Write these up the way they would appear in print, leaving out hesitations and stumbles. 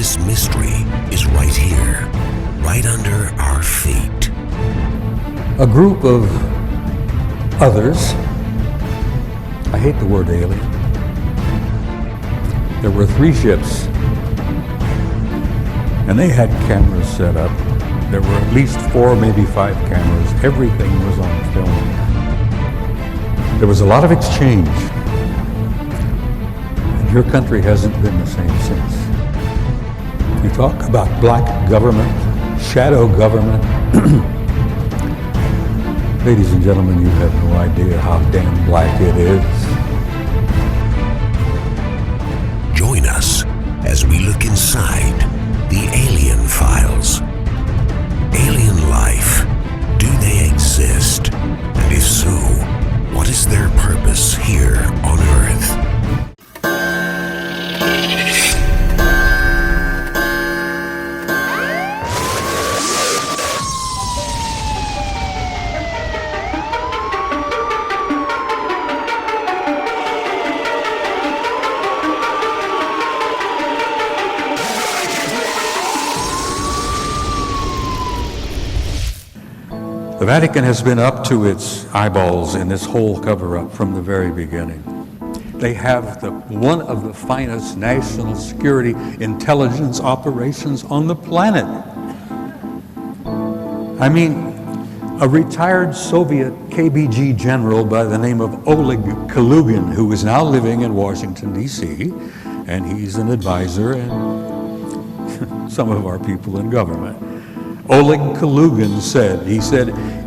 This mystery is right here, right under our feet. A group of others, I hate the word alien. There were 3 ships, and they had cameras set up. There were at least 4, maybe 5 cameras. Everything was on film. There was a lot of exchange. And your country hasn't been the same since. You talk about black government, shadow government. Ladies and gentlemen, you have no idea how damn black it is. Join us as we look inside the alien files. Alien life, do they exist? And if so, what is their purpose here on Earth? The Vatican has been up to its eyeballs in this whole cover-up from the very beginning. They have one of the finest national security intelligence operations on the planet. I mean, a retired Soviet KGB general by the name of Oleg Kalugin, who is now living in Washington, D.C., and he's an advisor and some of our people in government. Oleg Kalugin said,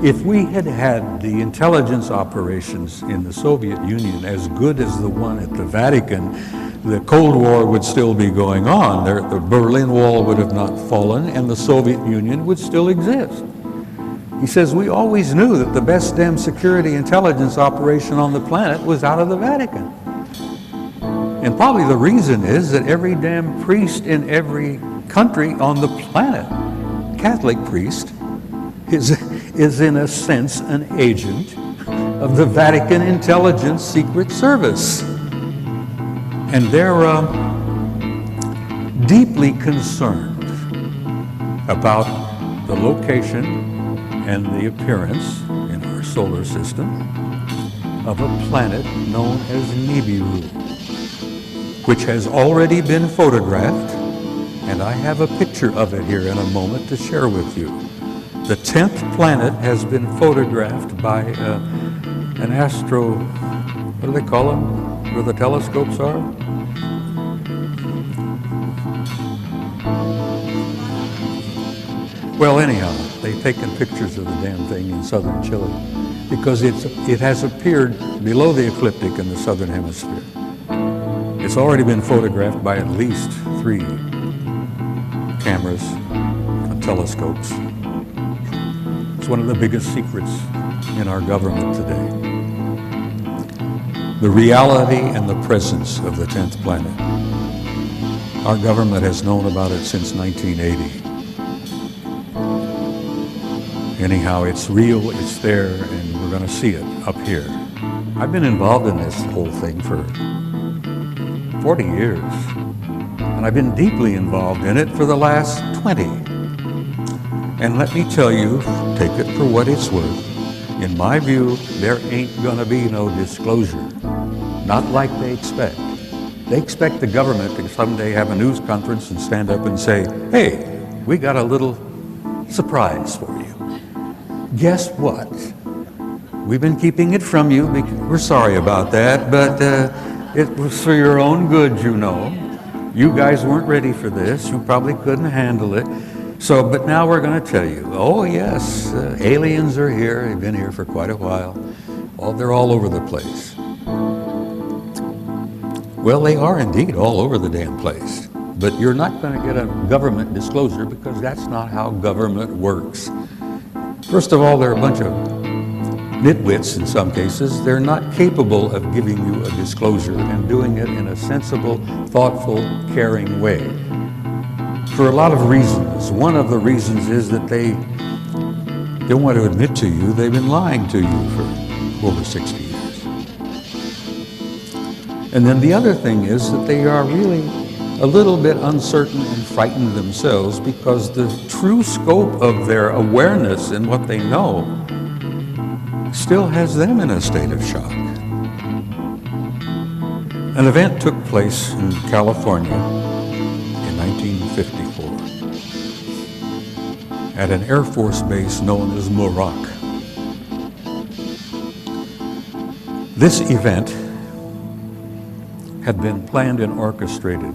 if we had had the intelligence operations in the Soviet Union as good as the one at the Vatican, the Cold War would still be going on. The Berlin Wall would have not fallen and the Soviet Union would still exist. He says, we always knew that the best damn security intelligence operation on the planet was out of the Vatican. And probably the reason is that every damn priest in every country on the planet, Catholic priest, is in a sense an agent of the Vatican Intelligence Secret Service. And they're deeply concerned about the location and the appearance in our solar system of a planet known as Nibiru, which has already been photographed. And I have a picture of it here in a moment to share with you. The 10th planet has been photographed by an what do they call them, where the telescopes are? Well, anyhow, they've taken pictures of the damn thing in southern Chile because it has appeared below the ecliptic in the southern hemisphere. It's already been photographed by at least 3 cameras and telescopes. It's one of the biggest secrets in our government today. The reality and the presence of the 10th planet. Our government has known about it since 1980. Anyhow, it's real, it's there, and we're going to see it up here. I've been involved in this whole thing for 40 years. And I've been deeply involved in it for the last 20. And let me tell you, take it for what it's worth, in my view, there ain't gonna be no disclosure. Not like they expect. They expect the government to someday have a news conference and stand up and say, hey, we got a little surprise for you. Guess what? We've been keeping it from you. We're sorry about that, but it was for your own good, you know. You guys weren't ready for this. You probably couldn't handle it. So, but now we're going to tell you, oh yes, aliens are here. They've been here for quite a while. They're all over the place. Well, they are indeed all over the damn place. But you're not going to get a government disclosure because that's not how government works. First of all, they're a bunch of nitwits in some cases. They're not capable of giving you a disclosure and doing it in a sensible, thoughtful, caring way. For a lot of reasons. One of the reasons is that they don't want to admit to you they've been lying to you for over 60 years. And then the other thing is that they are really a little bit uncertain and frightened themselves because the true scope of their awareness and what they know still has them in a state of shock. An event took place in California in 1954 at an Air Force base known as Muroc. This event had been planned and orchestrated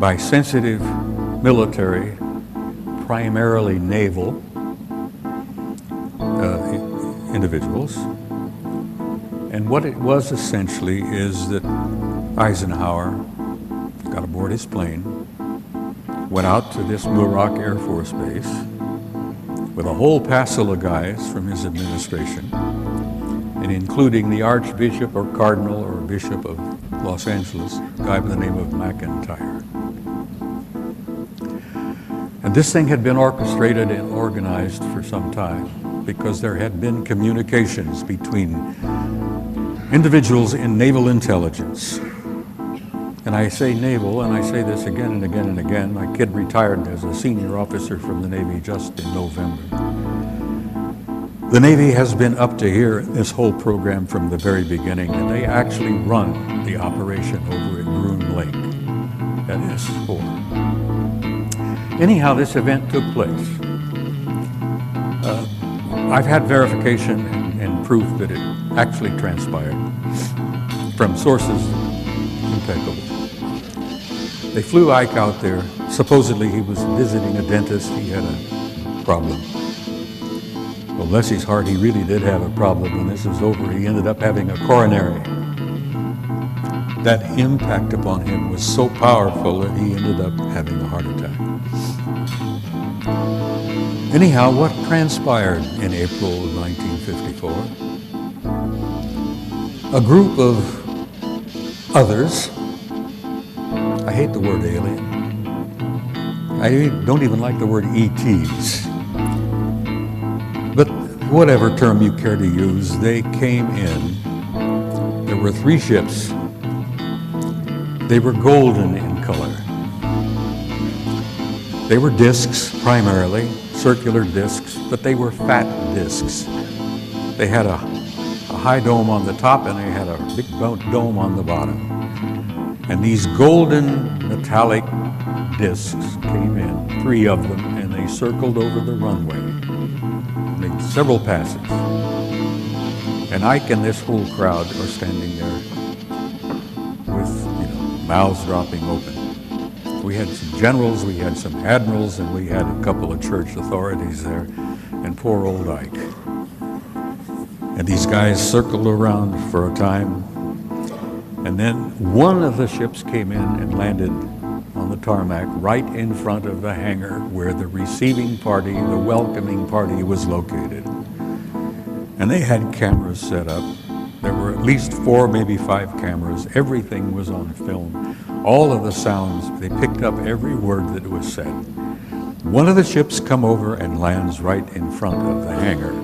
by sensitive military, primarily naval individuals. And what it was essentially is that Eisenhower got aboard his plane, went out to this Muroc Air Force Base with a whole passel of guys from his administration, and including the Archbishop or Cardinal or Bishop of Los Angeles, a guy by the name of McIntyre. And this thing had been orchestrated and organized for some time because there had been communications between individuals in naval intelligence. And I say naval, and I say this again and again and again. My kid retired as a senior officer from the Navy just in November. The Navy has been up to here in this whole program from the very beginning, and they actually run the operation over at Groom Lake at S4. Anyhow, this event took place. I've had verification and proof that it actually transpired from sources impeccable. They flew Ike out there. Supposedly he was visiting a dentist. He had a problem. Well, bless his heart, he really did have a problem. When this was over, he ended up having a coronary. That impact upon him was so powerful that he ended up having a heart attack. Anyhow, what transpired in April of 1954? A group of others, I hate the word alien, I don't even like the word ETs, but whatever term you care to use, they came in. There were 3 ships. They were golden in color. They were discs primarily, circular discs, but they were fat discs. They had a high dome on the top and they had a big dome on the bottom. And these golden metallic discs came in, 3 of them, and they circled over the runway. Made several passes. And Ike and this whole crowd are standing there with, mouths dropping open. We had some generals, we had some admirals, and we had a couple of church authorities there, and poor old Ike. And these guys circled around for a time, and then one of the ships came in and landed on the tarmac right in front of the hangar where the receiving party, the welcoming party, was located. And they had cameras set up. There were at least 4, maybe 5 cameras. Everything was on film. All of the sounds, they picked up every word that was said. One of the ships come over and lands right in front of the hangar.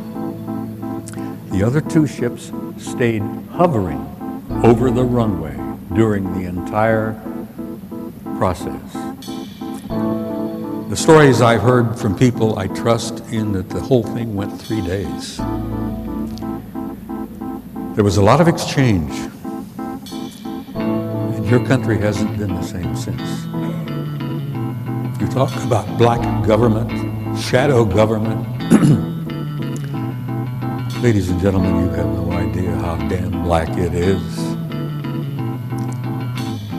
The other 2 ships stayed hovering over the runway during the entire process. The stories I've heard from people I trust in that the whole thing went 3 days. There was a lot of exchange. And your country hasn't been the same since. You talk about black government, shadow government. Ladies and gentlemen, you have no idea how damn black it is.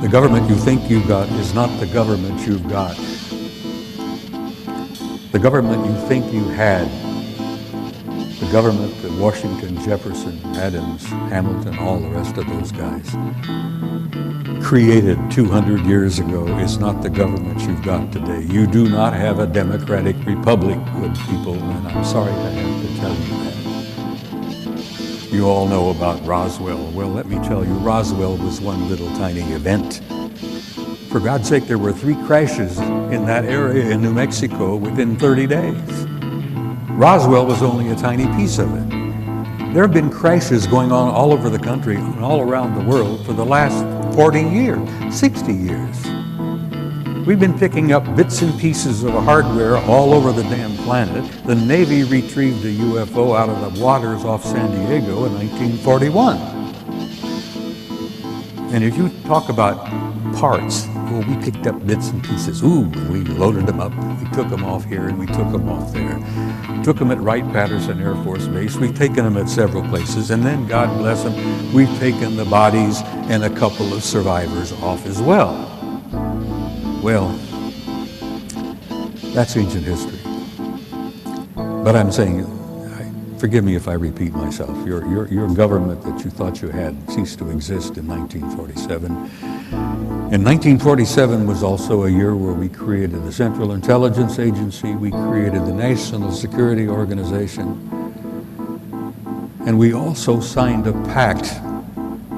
The government you think you've got is not the government you've got. The government you think you had, the government that Washington, Jefferson, Adams, Hamilton, all the rest of those guys created 200 years ago is not the government you've got today. You do not have a democratic republic, good people, and I'm sorry to have to tell you that. You all know about Roswell. Well, let me tell you, Roswell was one little tiny event. For God's sake, there were 3 crashes in that area in New Mexico within 30 days. Roswell was only a tiny piece of it. There have been crashes going on all over the country and all around the world for the last 40 years, 60 years. We've been picking up bits and pieces of hardware all over the damn planet. The Navy retrieved a UFO out of the waters off San Diego in 1941. And if you talk about parts, well, we picked up bits and pieces. Ooh, we loaded them up. We took them off here and we took them off there. Took them at Wright-Patterson Air Force Base. We've taken them at several places. And then, God bless them, we've taken the bodies and a couple of survivors off as well. Well, that's ancient history. But I'm saying, forgive me if I repeat myself, your government that you thought you had ceased to exist in 1947. And 1947 was also a year where we created the Central Intelligence Agency, we created the National Security Organization, and we also signed a pact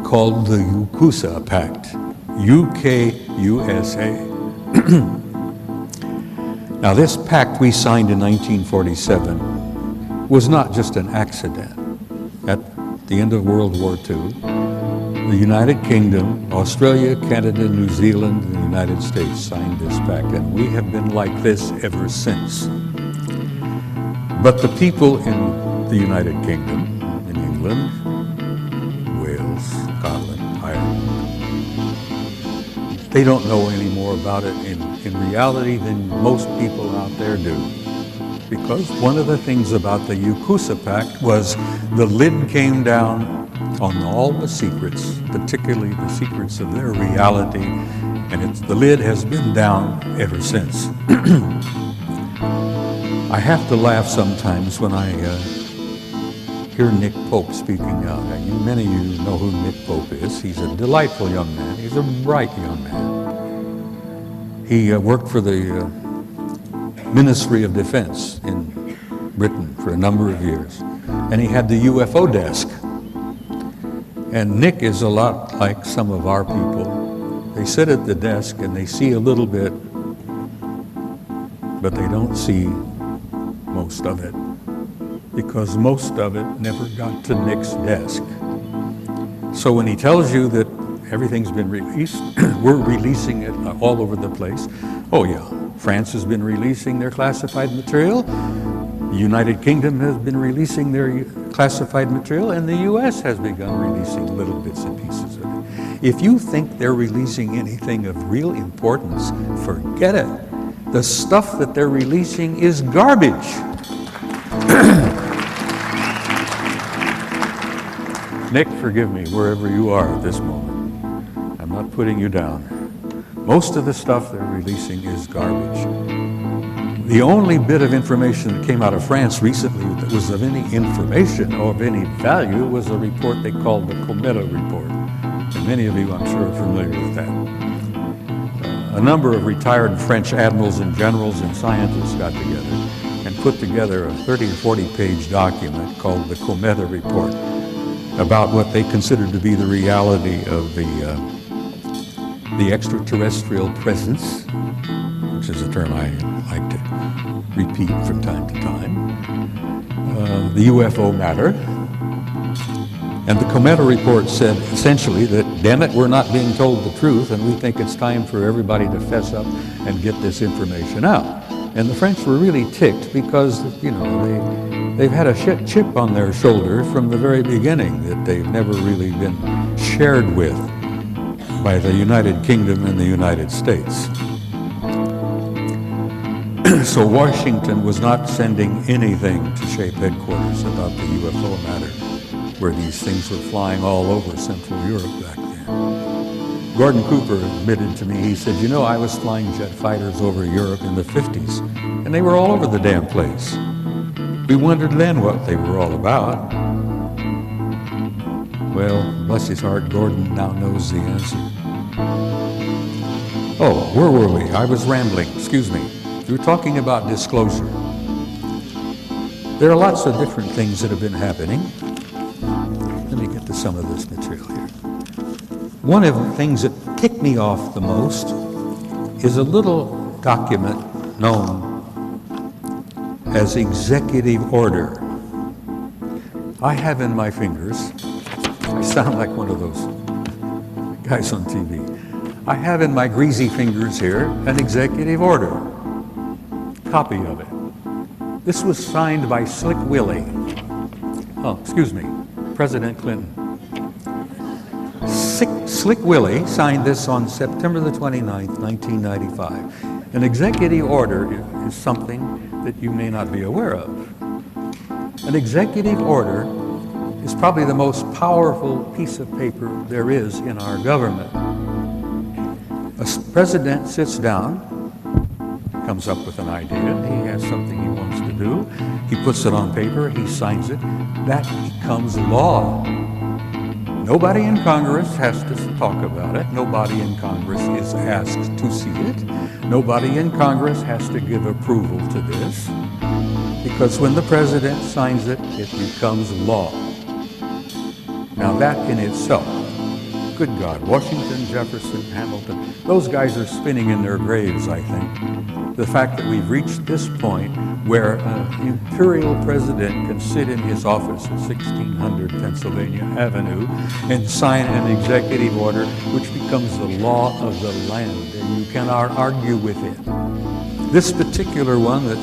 called the UKUSA Pact, UK-USA. Now this pact we signed in 1947 was not just an accident. At the end of World War II, the United Kingdom, Australia, Canada, New Zealand, and the United States signed this pact, and we have been like this ever since. But the people in the United Kingdom, in England, Wales, Scotland, Ireland, they don't know any more about it in reality than most people out there do. Because one of the things about the UKUSA Pact was the lid came down on all the secrets, particularly the secrets of their reality, and the lid has been down ever since. I have to laugh sometimes when I hear Nick Pope speaking out. Many of you know who Nick Pope is. He's a delightful young man. He's a bright young man. He worked for the Ministry of Defense in Britain for a number of years, and he had the UFO desk. And Nick is a lot like some of our people. They sit at the desk and they see a little bit, but they don't see most of it, because most of it never got to Nick's desk. So when he tells you that everything's been released, we're releasing it all over the place. Oh yeah, France has been releasing their classified material. The United Kingdom has been releasing their classified material, and the US has begun releasing little bits and pieces of it. If you think they're releasing anything of real importance, forget it. The stuff that they're releasing is garbage. Nick, forgive me wherever you are at this moment. I'm not putting you down. Most of the stuff they're releasing is garbage. The only bit of information that came out of France recently that was of any information or of any value was a report they called the Cometa report. And many of you, I'm sure, are familiar with that. A number of retired French admirals and generals and scientists got together and put together a 30 or 40-page document called the Cometa report about what they considered to be the reality of the extraterrestrial presence, which is a term I like to repeat from time to time, the UFO matter. And the Cometa report said essentially that, damn it, we're not being told the truth, and we think it's time for everybody to fess up and get this information out. And the French were really ticked because, you know, they've had a chip on their shoulder from the very beginning that they've never really been shared with by the United Kingdom and the United States. So Washington was not sending anything to shape headquarters about the UFO matter, where these things were flying all over Central Europe back then. Gordon Cooper admitted to me, he said, you know, I was flying jet fighters over Europe in the 50s, and they were all over the damn place. We wondered then what they were all about. Well, bless his heart, Gordon now knows the answer. Oh, where were we? I was rambling, excuse me. We were talking about disclosure. There are lots of different things that have been happening. Let me get to some of this material here. One of the things that ticked me off the most is a little document known as executive order. I have in my fingers, I sound like one of those guys on TV. I have in my greasy fingers here an executive order, copy of it. This was signed by Slick Willie. Oh, excuse me, President Clinton. Slick Willie signed this on September the 29th, 1995. An executive order is something that you may not be aware of. An executive order is probably the most powerful piece of paper there is in our government. A president sits down, comes up with an idea, he has something he wants to do, he puts it on paper, he signs it, that becomes law. Nobody in Congress has to talk about it, nobody in Congress is asked to see it, nobody in Congress has to give approval to this, because when the president signs it, it becomes law. Now that in itself, good God, Washington, Jefferson, Hamilton, those guys are spinning in their graves, I think. The fact that we've reached this point where an imperial president can sit in his office at 1600 Pennsylvania Avenue and sign an executive order which becomes the law of the land, and you cannot argue with it. This particular one that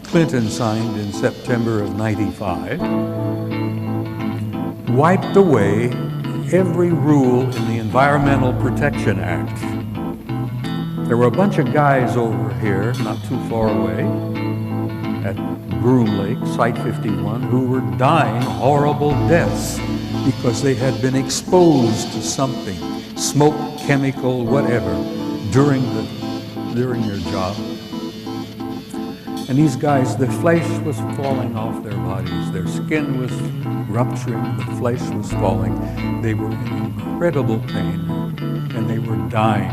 Clinton signed in September of '95 wiped away every rule in the Environmental Protection Act. There were a bunch of guys over here, not too far away, at Groom Lake, Site 51, who were dying horrible deaths because they had been exposed to something, smoke, chemical, whatever, during their job. And these guys, the flesh was falling off their bodies. Their skin was rupturing. The flesh was falling. They were in incredible pain, and they were dying.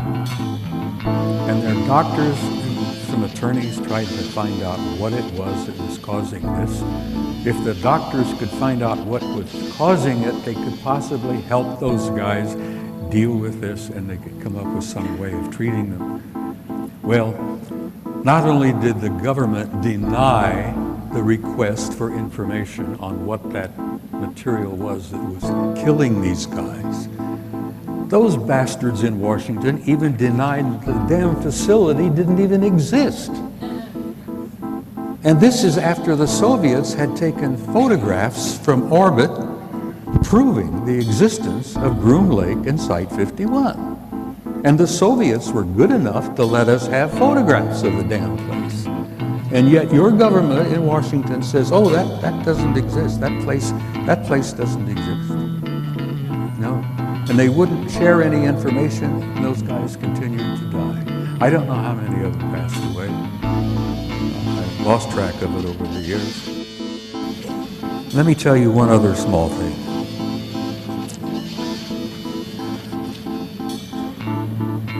And their doctors and some attorneys tried to find out what it was that was causing this. If the doctors could find out what was causing it, they could possibly help those guys deal with this, and they could come up with some way of treating them. Well, not only did the government deny the request for information on what that material was that was killing these guys, those bastards in Washington even denied the damn facility didn't even exist. And this is after the Soviets had taken photographs from orbit proving the existence of Groom Lake and Site 51. And the Soviets were good enough to let us have photographs of the damn place. And yet your government in Washington says, oh, that doesn't exist. That place doesn't exist. No. And they wouldn't share any information, and those guys continued to die. I don't know how many of them passed away. I've lost track of it over the years. Let me tell you one other small thing.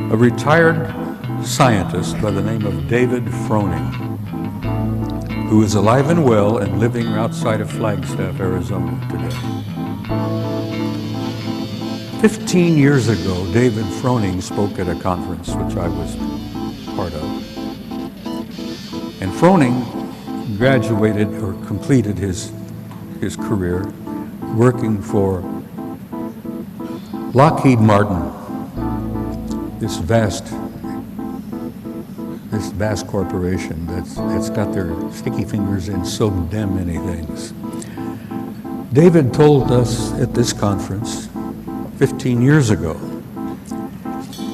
A retired scientist by the name of David Froning, who is alive and well and living outside of Flagstaff, Arizona today. 15 years ago, David Froning spoke at a conference which I was part of. And Froning graduated or completed his career working for Lockheed Martin, this vast corporation that's got their sticky fingers in so damn many things. David told us at this conference 15 years ago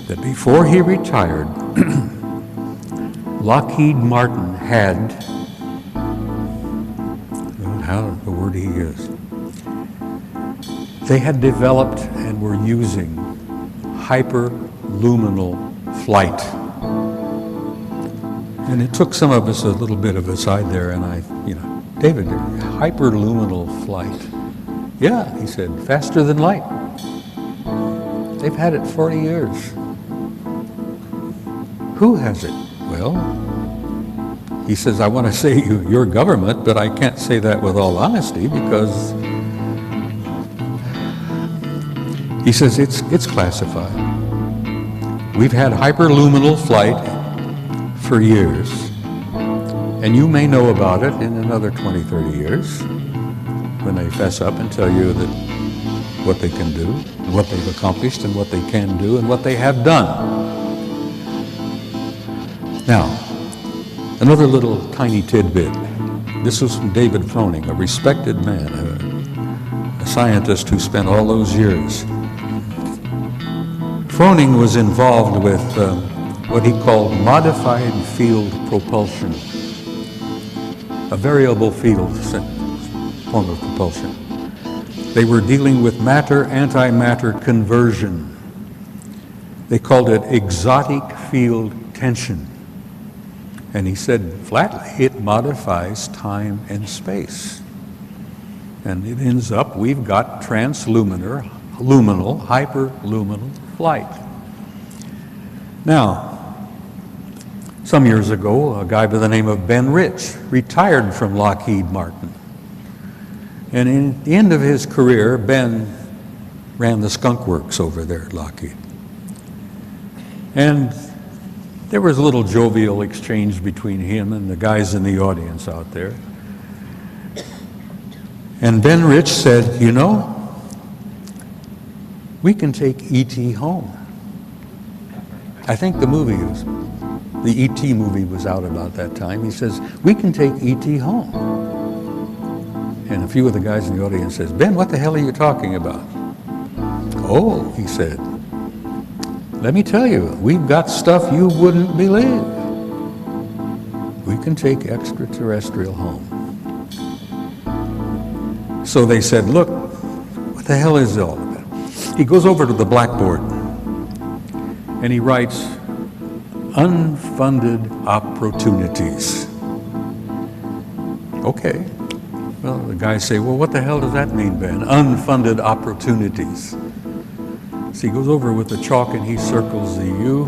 that before he retired, Lockheed Martin had, how the word he is, they had developed and were using hyperluminal flight. And it took some of us a little bit of a side there, and David, hyperluminal flight. Yeah, he said, faster than light. They've had it 40 years. Who has it? Well, he says, I want to say your government, but I can't say that with all honesty because he says it's classified. We've had hyperluminal flight for years, and you may know about it in another 20, 30 years when they fess up and tell you that what they can do, and what they've accomplished, and what they can do, and what they have done. Now, another little tiny tidbit. This was from David Froning, a respected man, a scientist who spent all those years. Froning was involved with what he called modified field propulsion, a variable field form of propulsion. They were dealing with matter-antimatter conversion. They called it exotic field tension. And he said flatly, it modifies time and space. And it ends up, we've got transluminal, luminal, hyperluminal flight. Now, some years ago, a guy by the name of Ben Rich retired from Lockheed Martin. And in the end of his career, Ben ran the skunk works over there at Lockheed. And there was a little jovial exchange between him and the guys in the audience out there. And Ben Rich said, you know, we can take E.T. home. I think the E.T. movie was out about that time. He says, we can take E.T. home. And a few of the guys in the audience says, Ben, what the hell are you talking about? Oh, he said, let me tell you, we've got stuff you wouldn't believe. We can take extraterrestrial home. So they said, look, what the hell is it all about? He goes over to the blackboard and he writes, unfunded opportunities. Okay. Well, the guys say, well, what the hell does that mean, Ben? Unfunded opportunities. So he goes over with the chalk and he circles the U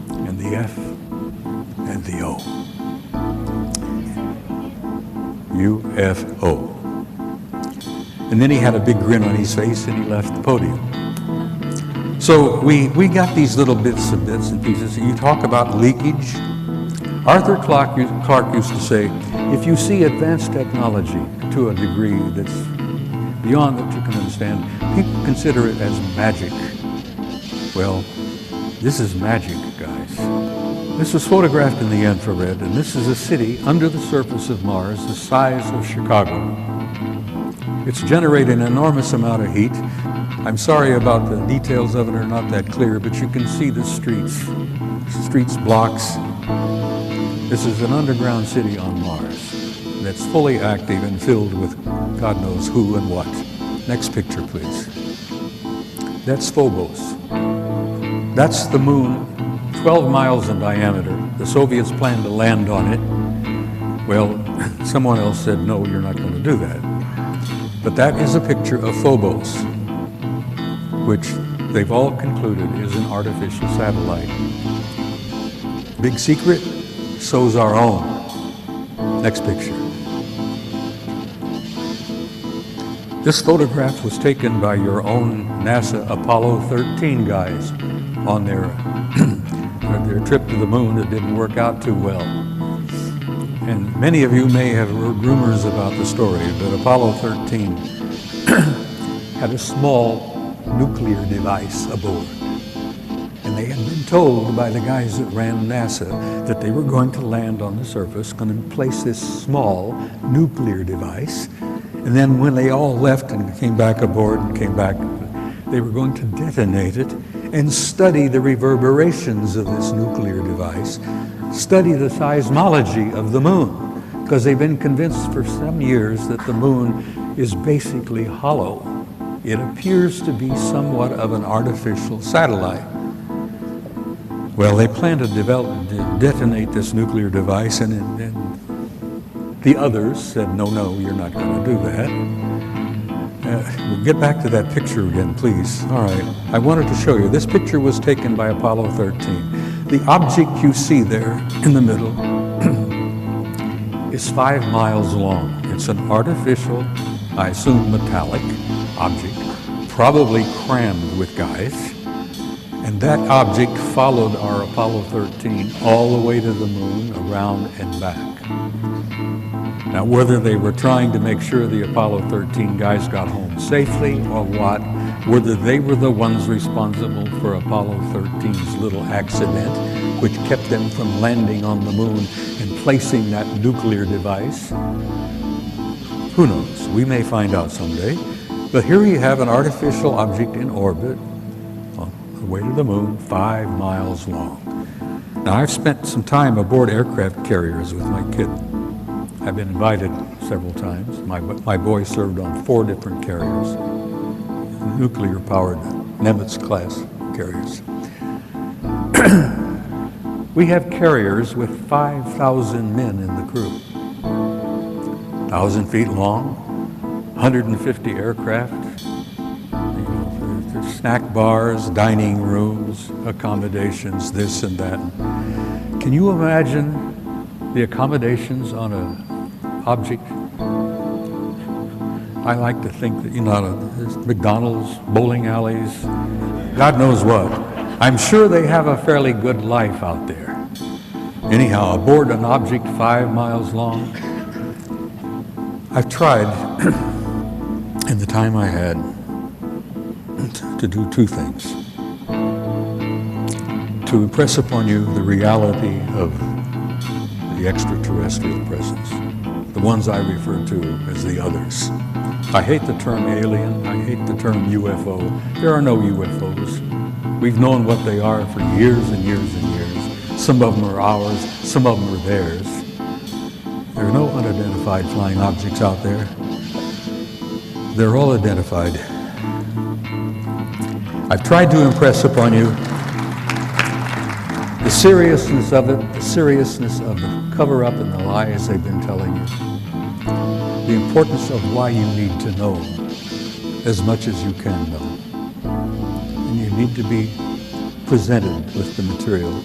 and the F and the O. UFO. And then he had a big grin on his face and he left the podium. So we got these little bits and pieces. You talk about leakage. Arthur Clarke used to say, if you see advanced technology to a degree that's beyond what you can understand, people consider it as magic. Well, this is magic, guys. This was photographed in the infrared, and this is a city under the surface of Mars the size of Chicago. It's generating an enormous amount of heat. I'm sorry about the details of it are not that clear, but you can see the streets, blocks. This is an underground city on Mars that's fully active and filled with God knows who and what. Next picture, please. That's Phobos. That's the moon, 12 miles in diameter. The Soviets planned to land on it. Well, someone else said, no, you're not going to do that. But that is a picture of Phobos, which they've all concluded is an artificial satellite. Big secret, so's our own. Next picture. This photograph was taken by your own NASA Apollo 13 guys on their trip to the moon. It didn't work out too well. And many of you may have heard rumors about the story, but Apollo 13 had a small nuclear device aboard. And they had been told by the guys that ran NASA that they were going to land on the surface, going to place this small nuclear device. And then when they all left and came back aboard and came back, they were going to detonate it and study the reverberations of this nuclear device, study the seismology of the moon, because they've been convinced for some years that the moon is basically hollow. It appears to be somewhat of an artificial satellite. Well, they plan to detonate this nuclear device, and the others said, no, you're not going to do that. We'll get back to that picture again, please. All right, I wanted to show you. This picture was taken by Apollo 13. The object you see there in the middle is 5 miles long. It's an artificial, I assume metallic object, probably crammed with guys. And that object followed our Apollo 13 all the way to the moon, around and back. Now, whether they were trying to make sure the Apollo 13 guys got home safely or what, whether they were the ones responsible for Apollo 13's little accident, which kept them from landing on the moon and placing that nuclear device, who knows? We may find out someday. But here you have an artificial object in orbit on the way to the moon, 5 miles long. Now, I've spent some time aboard aircraft carriers with my kid. I've been invited several times. My boy served on 4 different carriers, nuclear-powered Nimitz-class carriers. We have carriers with 5,000 men in the crew, 1,000 feet long, 150 aircraft, there's snack bars, dining rooms, accommodations, this and that. Can you imagine the accommodations on an object? I like to think that, there's McDonald's, bowling alleys, God knows what. I'm sure they have a fairly good life out there. Anyhow, aboard an object 5 miles long, I've tried, in the time I had, to do 2 things. To impress upon you the reality of the extraterrestrial presence, the ones I refer to as the others. I hate the term alien, I hate the term UFO. There are no UFOs. We've known what they are for years and years and years. Some of them are ours, some of them are theirs. There are no unidentified flying objects out there. They're all identified. I've tried to impress upon you the seriousness of it, the seriousness of the cover-up and the lies they've been telling you, the importance of why you need to know as much as you can know. And you need to be presented with the material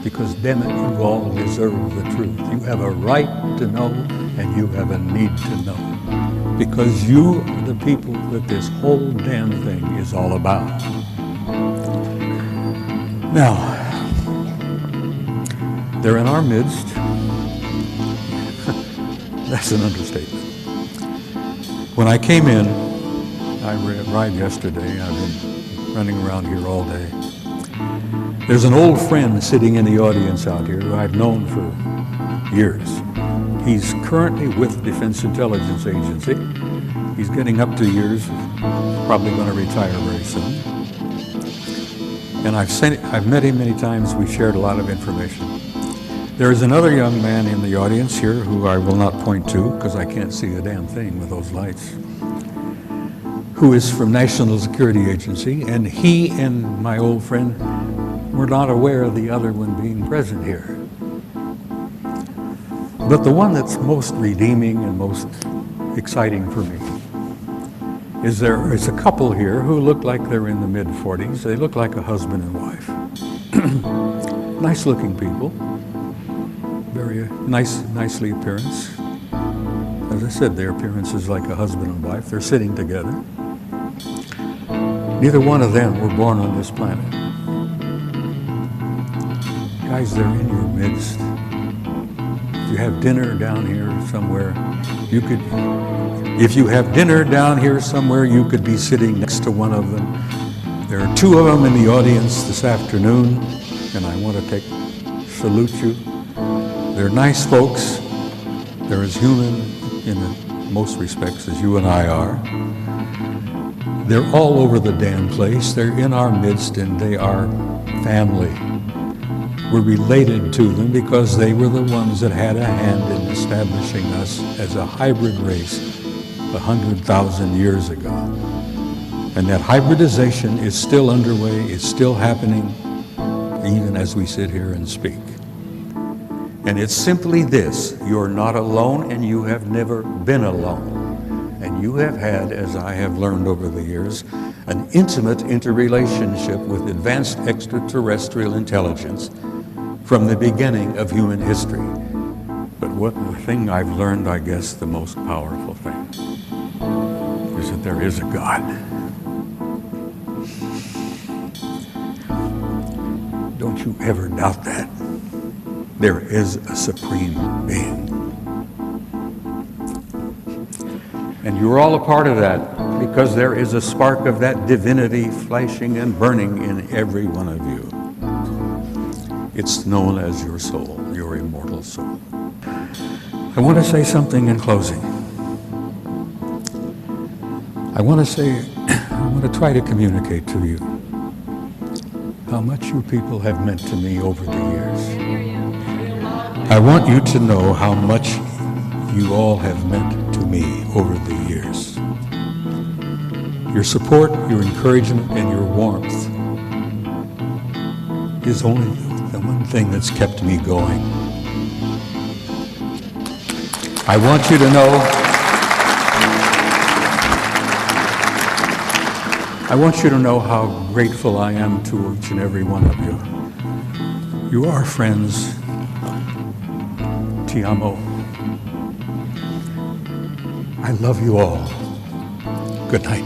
because, damn it, you all deserve the truth. You have a right to know and you have a need to know because you are the people that this whole damn thing is all about. Now, they're in our midst. That's an understatement. When I came in, I arrived yesterday. I've been running around here all day. There's an old friend sitting in the audience out here who I've known for years. He's currently with Defense Intelligence Agency. He's getting up to years, probably going to retire very soon. And I've met him many times. We've shared a lot of information. There is another young man in the audience here who I will not point to because I can't see a damn thing with those lights, who is from National Security Agency, and he and my old friend were not aware of the other one being present here. But the one that's most redeeming and most exciting for me is there is a couple here who look like they're in the mid-40s. They look like a husband and wife. Nice-looking people. Very nicely appearance. As I said, their appearance is like a husband and wife. They're sitting together. Neither one of them were born on this planet. Guys, they're in your midst. If you have dinner down here somewhere, you could be sitting next to one of them. There are 2 of them in the audience this afternoon, and I want to salute you. They're nice folks. They're as human in most respects as you and I are. They're all over the damn place. They're in our midst and they are family. We're related to them because they were the ones that had a hand in establishing us as a hybrid race 100,000 years ago. And that hybridization is still underway, it's still happening, even as we sit here and speak. And it's simply this: you're not alone and you have never been alone. And you have had, as I have learned over the years, an intimate interrelationship with advanced extraterrestrial intelligence from the beginning of human history. But the thing I've learned, I guess, the most powerful thing, is that there is a God. Don't you ever doubt that. There is a supreme being. And you're all a part of that because there is a spark of that divinity flashing and burning in every one of you. It's known as your soul, your immortal soul. I want to say something in closing. I want to try to communicate to you how much you people have meant to me over the years. I want you to know how much you all have meant to me over the years. Your support, your encouragement, and your warmth is only the one thing that's kept me going. I want you to know how grateful I am to each and every one of you. You are friends. Ti amo. I love you all. Good night.